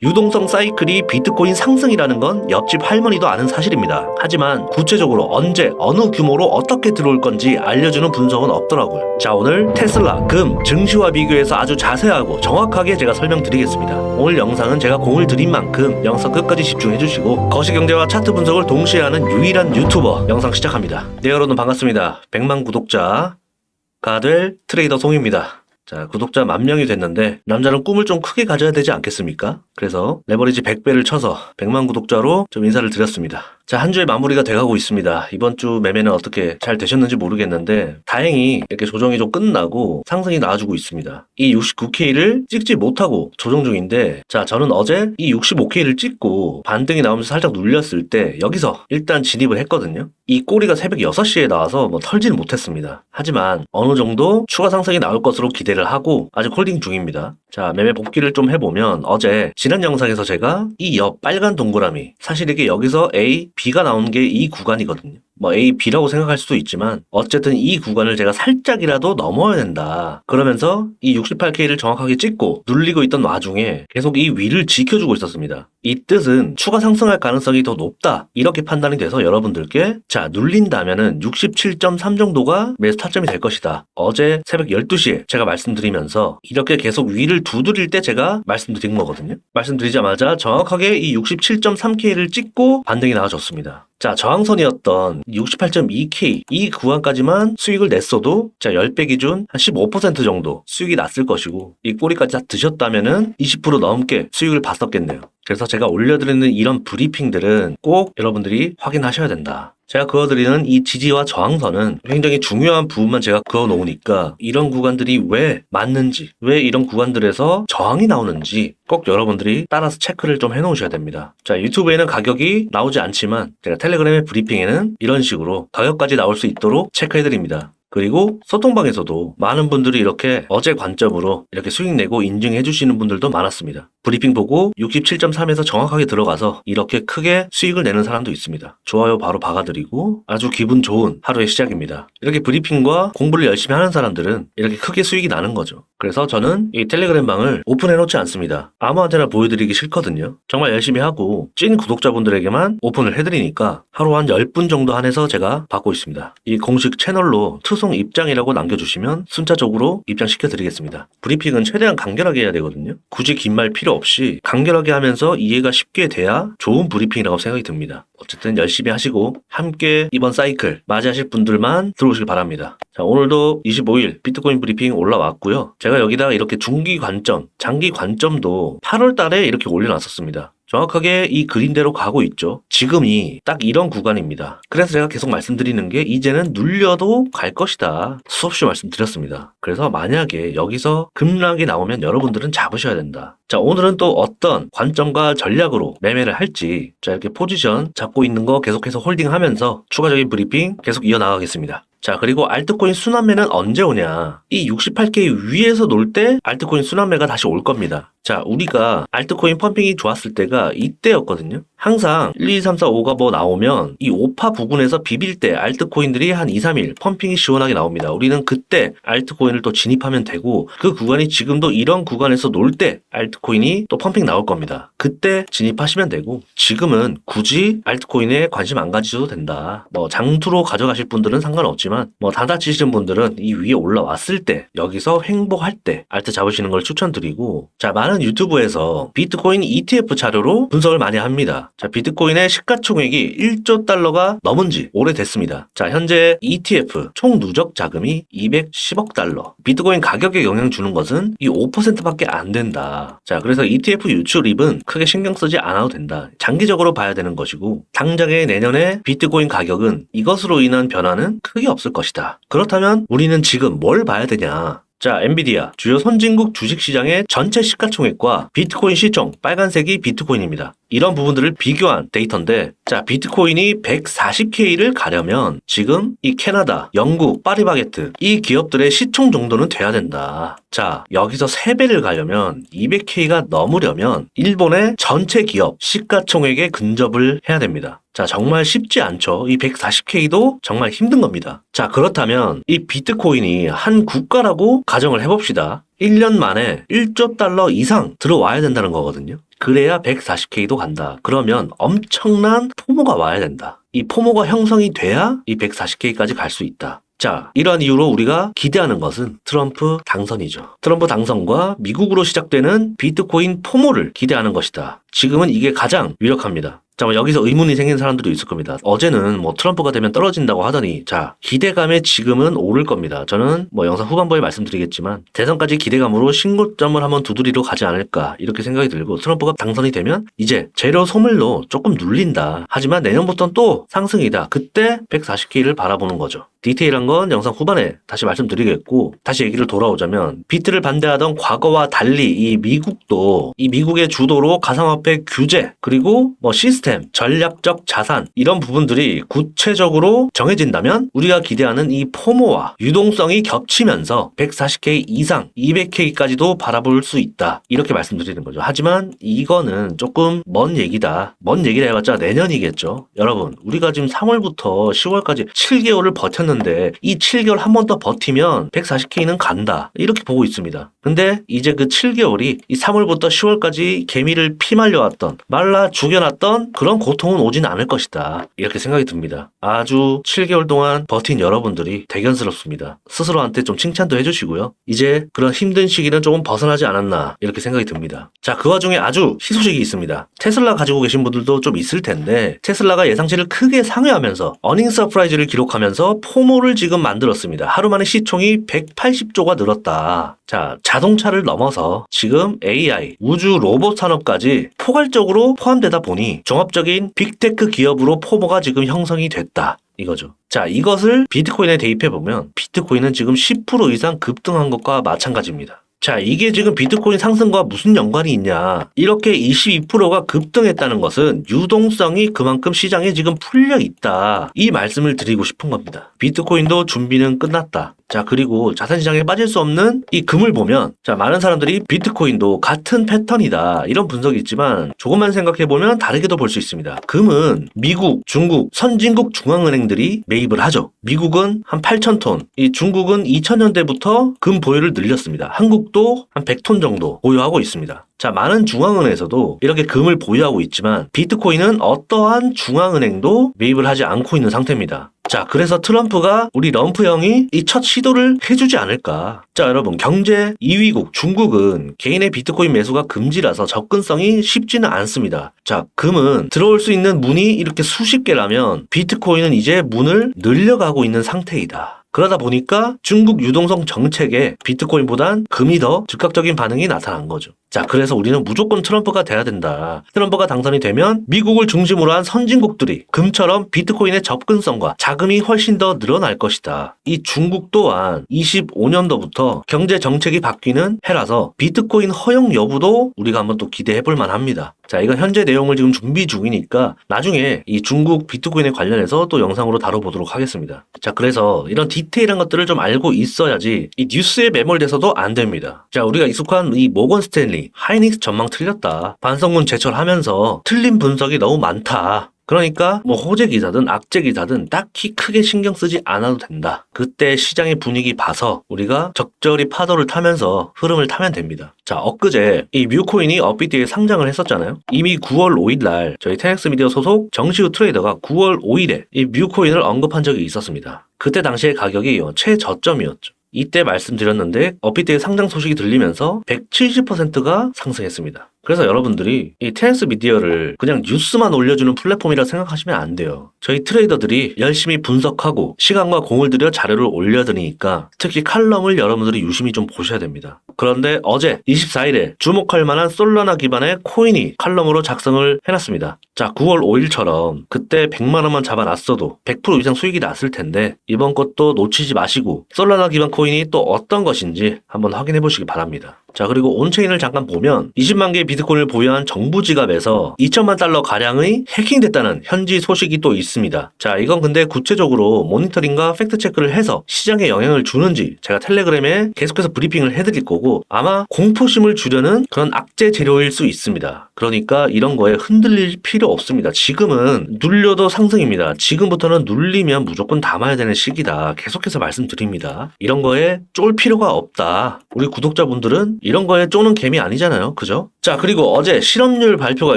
유동성 사이클이 비트코인 상승이라는 건 옆집 할머니도 아는 사실입니다. 하지만 구체적으로 언제, 어느 규모로 어떻게 들어올 건지 알려주는 분석은 없더라고요. 자, 오늘 테슬라, 금, 증시와 비교해서 아주 자세하고 정확하게 제가 설명드리겠습니다. 오늘 영상은 제가 공을 들인 만큼 영상 끝까지 집중해주시고 거시경제와 차트 분석을 동시에 하는 유일한 유튜버 영상 시작합니다. 네, 여러분 반갑습니다. 100만 구독자가 될 트레이더 송입니다. 자, 구독자 10,000명이 됐는데 남자는 꿈을 좀 크게 가져야 되지 않겠습니까? 그래서 레버리지 100배를 쳐서 100만 구독자로 좀 인사를 드렸습니다. 자, 한 주의 마무리가 돼가고 있습니다. 이번 주 매매는 어떻게 잘 되셨는지 모르겠는데 다행히 이렇게 조정이 좀 끝나고 상승이 나와주고 있습니다. 이 69K를 찍지 못하고 조정 중인데, 자, 저는 어제 이 65K를 찍고 반등이 나오면서 살짝 눌렸을 때 여기서 일단 진입을 했거든요. 이 꼬리가 새벽 6시에 나와서 털지는 못했습니다. 하지만 어느 정도 추가 상승이 나올 것으로 기대를 하고 아직 홀딩 중입니다. 자, 매매 복귀를 좀 해보면 어제 지난 영상에서 제가 이 옆 빨간 동그라미, 사실 이게 여기서 A, B가 나온 게 이 구간이거든요. A, B라고 생각할 수도 있지만 어쨌든 이 구간을 제가 살짝이라도 넘어야 된다. 그러면서 이 68K를 정확하게 찍고 눌리고 있던 와중에 계속 이 위를 지켜주고 있었습니다. 이 뜻은 추가 상승할 가능성이 더 높다, 이렇게 판단이 돼서 여러분들께 자, 눌린다면은 67.3 정도가 매수 타점이 될 것이다. 어제 새벽 12시에 제가 말씀드리면서 이렇게 계속 위를 두드릴 때 제가 말씀드린 거거든요. 말씀드리자마자 정확하게 이 67.3K를 찍고 반등이 나와줬습니다. 자, 저항선이었던 68.2K 이 구간까지만 수익을 냈어도 자, 10배 기준 한 15% 정도 수익이 났을 것이고, 이 꼬리까지 다 드셨다면은 20% 넘게 수익을 봤었겠네요. 그래서 제가 올려드리는 이런 브리핑들은 꼭 여러분들이 확인하셔야 된다. 제가 그어드리는 이 지지와 저항선은 굉장히 중요한 부분만 제가 그어놓으니까 이런 구간들이 왜 맞는지, 왜 이런 구간들에서 저항이 나오는지 꼭 여러분들이 따라서 체크를 좀 해놓으셔야 됩니다. 자, 유튜브에는 가격이 나오지 않지만 제가 텔레그램의 브리핑에는 이런 식으로 가격까지 나올 수 있도록 체크해드립니다. 그리고 소통방에서도 많은 분들이 이렇게 어제 관점으로 이렇게 수익 내고 인증해 주시는 분들도 많았습니다. 브리핑 보고 67.3에서 정확하게 들어가서 이렇게 크게 수익을 내는 사람도 있습니다. 좋아요 바로 박아드리고 아주 기분 좋은 하루의 시작입니다. 이렇게 브리핑과 공부를 열심히 하는 사람들은 이렇게 크게 수익이 나는 거죠. 그래서 저는 이 텔레그램 방을 오픈해 놓지 않습니다. 아무한테나 보여드리기 싫거든요. 정말 열심히 하고 찐 구독자분들에게만 오픈을 해드리니까 하루 한 10분 정도 한해서 제가 받고 있습니다. 이 공식 채널로 투송 입장이라고 남겨주시면 순차적으로 입장시켜드리겠습니다. 브리핑은 최대한 간결하게 해야 되거든요. 굳이 긴 말 필요 없이 간결하게 하면서 이해가 쉽게 돼야 좋은 브리핑이라고 생각이 듭니다. 어쨌든 열심히 하시고 함께 이번 사이클 맞이하실 분들만 들어오시길 바랍니다. 자, 오늘도 25일 비트코인 브리핑 올라왔고요. 제가 여기다가 이렇게 중기 관점, 장기 관점도 8월 달에 이렇게 올려놨었습니다. 정확하게 이 그림대로 가고 있죠. 지금이 딱 이런 구간입니다. 그래서 제가 계속 말씀드리는 게 이제는 눌려도 갈 것이다. 수없이 말씀드렸습니다. 그래서 만약에 여기서 급락이 나오면 여러분들은 잡으셔야 된다. 자, 오늘은 또 어떤 관점과 전략으로 매매를 할지, 자, 이렇게 포지션 잡고 있는 거 계속해서 홀딩하면서 추가적인 브리핑 계속 이어나가겠습니다. 자, 그리고 알트코인 순환매는 언제 오냐? 이 68K 위에서 놀 때 알트코인 순환매가 다시 올 겁니다. 자, 우리가 알트코인 펌핑이 좋았을 때가 이때였거든요. 항상 1, 2, 3, 4, 5가 나오면 이 5파 부근에서 비빌 때 알트코인들이 한 2, 3일 펌핑이 시원하게 나옵니다. 우리는 그때 알트코인을 또 진입하면 되고, 그 구간이 지금도 이런 구간에서 놀 때 알트코인이 또 펌핑 나올 겁니다. 그때 진입하시면 되고, 지금은 굳이 알트코인에 관심 안 가지셔도 된다. 장투로 가져가실 분들은 상관없지만 다 다치시는 분들은 이 위에 올라왔을 때, 여기서 횡보할 때 알트 잡으시는 걸 추천드리고, 자, 많은 유튜브에서 비트코인 ETF 자료로 분석을 많이 합니다. 자, 비트코인의 시가총액이 1조 달러가 넘은 지 오래됐습니다. 자, 현재 ETF 총 누적 자금이 210억 달러. 비트코인 가격에 영향 주는 것은 이 5%밖에 안 된다. 자, 그래서 ETF 유출입은 크게 신경 쓰지 않아도 된다. 장기적으로 봐야 되는 것이고, 당장의 내년에 비트코인 가격은 이것으로 인한 변화는 크게 없을 것이다. 그렇다면 우리는 지금 뭘 봐야 되냐? 자, 엔비디아 주요 선진국 주식시장의 전체 시가총액과 비트코인 시총, 빨간색이 비트코인입니다. 이런 부분들을 비교한 데이터인데, 자, 비트코인이 140K를 가려면 지금 이 캐나다, 영국, 파리바게트 이 기업들의 시총 정도는 돼야 된다. 자, 여기서 3배를 가려면 200K가 넘으려면 일본의 전체 기업 시가총액에 근접을 해야 됩니다. 자, 정말 쉽지 않죠. 이 140K도 정말 힘든 겁니다. 자, 그렇다면 이 비트코인이 한 국가라고 가정을 해봅시다. 1년 만에 1조 달러 이상 들어와야 된다는 거거든요. 그래야 140K도 간다. 그러면 엄청난 포모가 와야 된다. 이 포모가 형성이 돼야 이 140K까지 갈 수 있다. 자, 이러한 이유로 우리가 기대하는 것은 트럼프 당선이죠. 트럼프 당선과 미국으로 시작되는 비트코인 포모를 기대하는 것이다. 지금은 이게 가장 유력합니다. 자, 여기서 의문이 생긴 사람들도 있을 겁니다. 어제는 트럼프가 되면 떨어진다고 하더니, 자, 기대감에 지금은 오를 겁니다. 저는 영상 후반부에 말씀드리겠지만, 대선까지 기대감으로 신고점을 한번 두드리러 가지 않을까, 이렇게 생각이 들고, 트럼프가 당선이 되면, 이제 재료 소멸로 조금 눌린다. 하지만 내년부터는 또 상승이다. 그때 140K를 바라보는 거죠. 디테일한 건 영상 후반에 다시 말씀드리겠고, 다시 얘기를 돌아오자면, 비트를 반대하던 과거와 달리 이 미국의 주도로 가상화폐 규제, 그리고 시스템, 전략적 자산 이런 부분들이 구체적으로 정해진다면 우리가 기대하는 이 포모와 유동성이 겹치면서 140K 이상 200K까지도 바라볼 수 있다. 이렇게 말씀드리는 거죠. 하지만 이거는 조금 먼 얘기다. 먼 얘기라 해봤자 내년이겠죠. 여러분, 우리가 지금 3월부터 10월까지 7개월을 버텼는데 이 7개월 한 번 더 버티면 140K는 간다. 이렇게 보고 있습니다. 근데 이제 그 7개월이 이 3월부터 10월까지 개미를 피말려왔던 말라 죽여놨던 그런 고통은 오진 않을 것이다. 이렇게 생각이 듭니다. 아주 7개월 동안 버틴 여러분들이 대견스럽습니다. 스스로한테 좀 칭찬도 해주시고요. 이제 그런 힘든 시기는 조금 벗어나지 않았나 이렇게 생각이 듭니다. 자, 그 와중에 아주 희소식이 있습니다. 테슬라 가지고 계신 분들도 좀 있을 텐데 테슬라가 예상치를 크게 상회하면서 어닝 서프라이즈를 기록하면서 포모를 지금 만들었습니다. 하루 만에 시총이 180조가 늘었다. 자, 자동차를 넘어서 지금 AI, 우주 로봇 산업까지 포괄적으로 포함되다 보니 종합적인 빅테크 기업으로 포모가 지금 형성이 됐다. 이거죠. 자, 이것을 비트코인에 대입해보면 비트코인은 지금 10% 이상 급등한 것과 마찬가지입니다. 자, 이게 지금 비트코인 상승과 무슨 연관이 있냐. 이렇게 22%가 급등했다는 것은 유동성이 그만큼 시장에 지금 풀려 있다. 이 말씀을 드리고 싶은 겁니다. 비트코인도 준비는 끝났다. 자, 그리고 자산시장에 빠질 수 없는 이 금을 보면, 자, 많은 사람들이 비트코인도 같은 패턴이다. 이런 분석이 있지만, 조금만 생각해보면 다르게도 볼 수 있습니다. 금은 미국, 중국, 선진국 중앙은행들이 매입을 하죠. 미국은 한 8,000톤, 이 중국은 2000년대부터 금 보유를 늘렸습니다. 한국도 한 100톤 정도 보유하고 있습니다. 자, 많은 중앙은행에서도 이렇게 금을 보유하고 있지만 비트코인은 어떠한 중앙은행도 매입을 하지 않고 있는 상태입니다. 자, 그래서 트럼프가 우리 럼프 형이 이 첫 시도를 해주지 않을까. 자, 여러분, 경제 2위국 중국은 개인의 비트코인 매수가 금지라서 접근성이 쉽지는 않습니다. 자, 금은 들어올 수 있는 문이 이렇게 수십 개라면 비트코인은 이제 문을 늘려가고 있는 상태이다. 그러다 보니까 중국 유동성 정책에 비트코인보단 금이 더 즉각적인 반응이 나타난 거죠. 자, 그래서 우리는 무조건 트럼프가 돼야 된다. 트럼프가 당선이 되면 미국을 중심으로 한 선진국들이 금처럼 비트코인의 접근성과 자금이 훨씬 더 늘어날 것이다. 이 중국 또한 25년도부터 경제 정책이 바뀌는 해라서 비트코인 허용 여부도 우리가 한번 또 기대해 볼 만합니다. 자, 이건 현재 내용을 지금 준비 중이니까 나중에 이 중국 비트코인에 관련해서 또 영상으로 다뤄보도록 하겠습니다. 자, 그래서 이런 디테일한 것들을 좀 알고 있어야지 이 뉴스에 매몰돼서도 안 됩니다. 자, 우리가 익숙한 이 모건 스탠리, 하이닉스 전망 틀렸다. 반성문 제철하면서 틀린 분석이 너무 많다. 그러니까 호재 기사든 악재 기사든 딱히 크게 신경 쓰지 않아도 된다. 그때 시장의 분위기 봐서 우리가 적절히 파도를 타면서 흐름을 타면 됩니다. 자, 엊그제 이 뮤코인이 업비트에 상장을 했었잖아요. 이미 9월 5일 날 저희 테넥스 미디어 소속 정시우 트레이더가 9월 5일에 이 뮤코인을 언급한 적이 있었습니다. 그때 당시의 가격이 최저점이었죠. 이때 말씀드렸는데 업비트의 상장 소식이 들리면서 170%가 상승했습니다. 그래서 여러분들이 이 테넥스 미디어를 그냥 뉴스만 올려주는 플랫폼이라 생각하시면 안 돼요. 저희 트레이더들이 열심히 분석하고 시간과 공을 들여 자료를 올려드리니까 특히 칼럼을 여러분들이 유심히 좀 보셔야 됩니다. 그런데 어제 24일에 주목할 만한 솔라나 기반의 코인이 칼럼으로 작성을 해놨습니다. 자, 9월 5일처럼 그때 100만 원만 잡아놨어도 100% 이상 수익이 났을 텐데 이번 것도 놓치지 마시고 솔라나 기반 코인이 또 어떤 것인지 한번 확인해 보시기 바랍니다. 자, 그리고 온체인을 잠깐 보면 20만 개의 비트코인을 보유한 정부 지갑에서 2천만 달러 가량의 해킹됐다는 현지 소식이 또 있습니다. 자, 이건 근데 구체적으로 모니터링과 팩트체크를 해서 시장에 영향을 주는지 제가 텔레그램에 계속해서 브리핑을 해드릴 거고 아마 공포심을 주려는 그런 악재 재료일 수 있습니다. 그러니까 이런 거에 흔들릴 필요 필요 없습니다. 지금은 눌려도 상승입니다. 지금부터는 눌리면 무조건 담아야 되는 시기다. 계속해서 말씀드립니다. 이런 거에 쫄 필요가 없다. 우리 구독자분들은 이런 거에 쪼는 개미 아니잖아요. 그죠? 자, 그리고 어제 실업률 발표가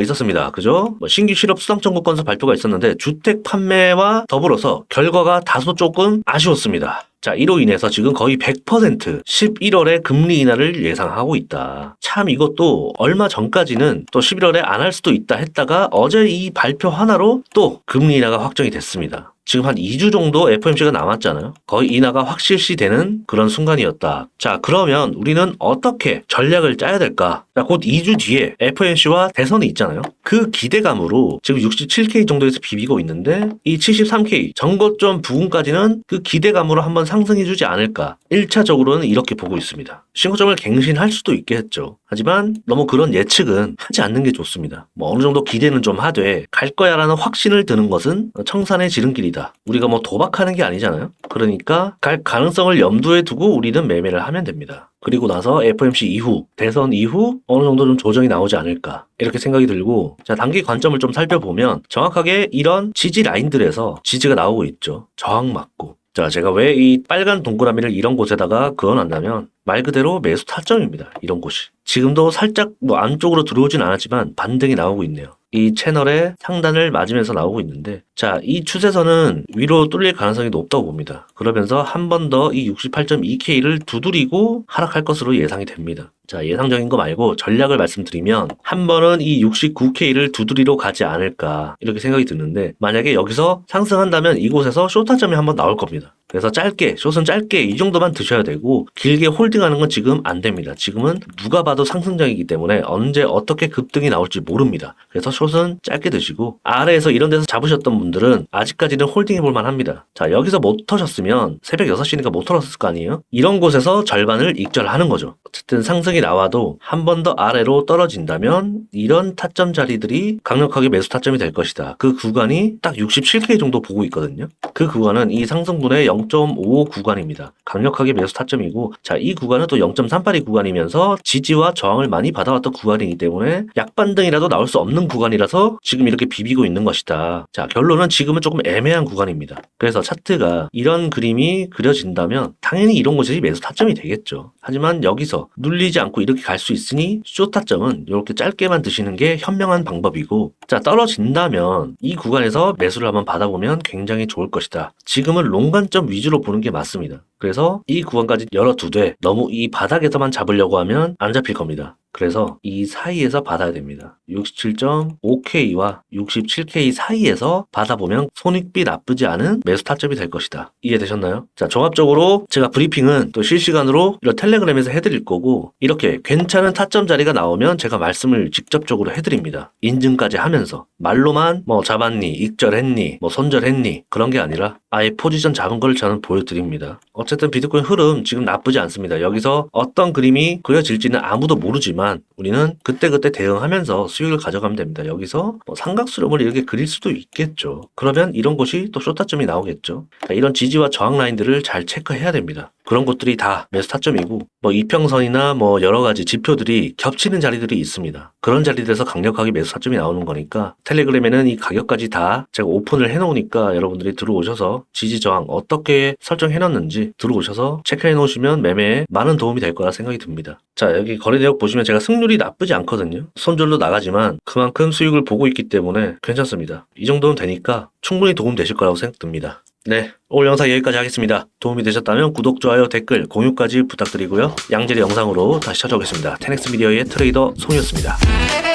있었습니다. 그죠? 신규 실업 수당 청구 건수 발표가 있었는데 주택 판매와 더불어서 결과가 다소 조금 아쉬웠습니다. 자, 이로 인해서 지금 거의 100% 11월에 금리 인하를 예상하고 있다. 참 이것도 얼마 전까지는 또 11월에 안 할 수도 있다 했다가 어제 이 발표 하나로 또 금리 인하가 확정이 됐습니다. 지금 한 2주 정도 FOMC가 남았잖아요. 거의 인하가 확실시되는 그런 순간이었다. 자, 그러면 우리는 어떻게 전략을 짜야 될까? 자, 곧 2주 뒤에 FOMC와 대선이 있잖아요. 그 기대감으로 지금 67K 정도에서 비비고 있는데 이 73K 전고점 부근까지는 그 기대감으로 한번 상승해주지 않을까. 1차적으로는 이렇게 보고 있습니다. 신고점을 갱신할 수도 있겠죠. 하지만 너무 그런 예측은 하지 않는 게 좋습니다. 어느 정도 기대는 좀 하되 갈 거야라는 확신을 드는 것은 청산의 지름길이다. 우리가 도박하는 게 아니잖아요. 그러니까 갈 가능성을 염두에 두고 우리는 매매를 하면 됩니다. 그리고 나서 FOMC 이후, 대선 이후 어느 정도 좀 조정이 나오지 않을까 이렇게 생각이 들고, 자, 단기 관점을 좀 살펴보면 정확하게 이런 지지 라인들에서 지지가 나오고 있죠. 저항 맞고. 자, 제가 왜 이 빨간 동그라미를 이런 곳에다가 그어놨냐면 말 그대로 매수 타점입니다. 이런 곳이. 지금도 살짝 안쪽으로 들어오진 않았지만 반등이 나오고 있네요. 이 채널의 상단을 맞으면서 나오고 있는데, 자, 이 추세선은 위로 뚫릴 가능성이 높다고 봅니다. 그러면서 한 번 더 이 68.2K를 두드리고 하락할 것으로 예상이 됩니다. 자, 예상적인 거 말고 전략을 말씀드리면 한 번은 이 69K를 두드리러 가지 않을까 이렇게 생각이 드는데, 만약에 여기서 상승한다면 이곳에서 숏타점이 한번 나올 겁니다. 그래서 짧게, 숏은 짧게 이 정도만 드셔야 되고 길게 홀딩하는 건 지금 안 됩니다. 지금은 누가 봐도 상승장이기 때문에 언제 어떻게 급등이 나올지 모릅니다. 그래서 숏은 짧게 드시고 아래에서 이런 데서 잡으셨던 분들은 아직까지는 홀딩해 볼만 합니다. 자, 여기서 못 터셨으면 새벽 6시니까 못 털었을 거 아니에요? 이런 곳에서 절반을 익절하는 거죠. 어쨌든 상승이 나와도 한 번 더 아래로 떨어진다면 이런 타점 자리들이 강력하게 매수 타점이 될 것이다. 그 구간이 딱 67K 정도 보고 있거든요. 그 구간은 이 상승분의 0.55 구간입니다. 강력하게 매수 타점이고, 자, 이 구간은 또 0.38이 구간이면서 지지와 저항을 많이 받아왔던 구간이기 때문에 약반등이라도 나올 수 없는 구간이라서 지금 이렇게 비비고 있는 것이다. 자, 결론은 지금은 조금 애매한 구간입니다. 그래서 차트가 이런 그림이 그려진다면 당연히 이런 곳이 매수 타점이 되겠죠. 하지만 여기서 눌리지 않고 이렇게 갈 수 있으니 숏 타점은 이렇게 짧게만 드시는 게 현명한 방법이고, 자, 떨어진다면 이 구간에서 매수를 한번 받아보면 굉장히 좋을 것이다. 지금은 롱 관점 위주로 보는 게 맞습니다. 그래서 이 구간까지 열어두되 너무 이 바닥에서만 잡으려고 하면 안 잡힐 겁니다. 그래서 이 사이에서 받아야 됩니다. 67.5K와 67K 사이에서 받아보면 손익비 나쁘지 않은 매수 타점이 될 것이다. 이해되셨나요? 자, 종합적으로 제가 브리핑은 또 실시간으로 이런 텔레그램에서 해드릴 거고, 이렇게 괜찮은 타점 자리가 나오면 제가 말씀을 직접적으로 해드립니다. 인증까지 하면서 말로만 잡았니, 익절했니, 손절했니 그런 게 아니라 아예 포지션 잡은 걸 저는 보여드립니다. 어쨌든 비트코인 흐름 지금 나쁘지 않습니다. 여기서 어떤 그림이 그려질지는 아무도 모르지만 우리는 그때그때 대응하면서 수익을 가져가면 됩니다. 여기서 삼각수렴을 이렇게 그릴 수도 있겠죠. 그러면 이런 곳이 또 숏타점이 나오겠죠. 그러니까 이런 지지와 저항 라인들을 잘 체크해야 됩니다. 그런 것들이 다 매수 타점이고, 이평선이나 여러 가지 지표들이 겹치는 자리들이 있습니다. 그런 자리들에서 강력하게 매수 타점이 나오는 거니까 텔레그램에는 이 가격까지 다 제가 오픈을 해놓으니까 여러분들이 들어오셔서 지지 저항 어떻게 설정해놨는지 들어오셔서 체크해 놓으시면 매매에 많은 도움이 될 거라 생각이 듭니다. 자, 여기 거래 내역 보시면 제가 승률이 나쁘지 않거든요. 손절로 나가지만 그만큼 수익을 보고 있기 때문에 괜찮습니다. 이 정도는 되니까 충분히 도움 되실 거라고 생각됩니다. 네, 오늘 영상 여기까지 하겠습니다. 도움이 되셨다면 구독, 좋아요, 댓글, 공유까지 부탁드리고요. 양질의 영상으로 다시 찾아오겠습니다. 테넥스 미디어의 트레이더 송이었습니다.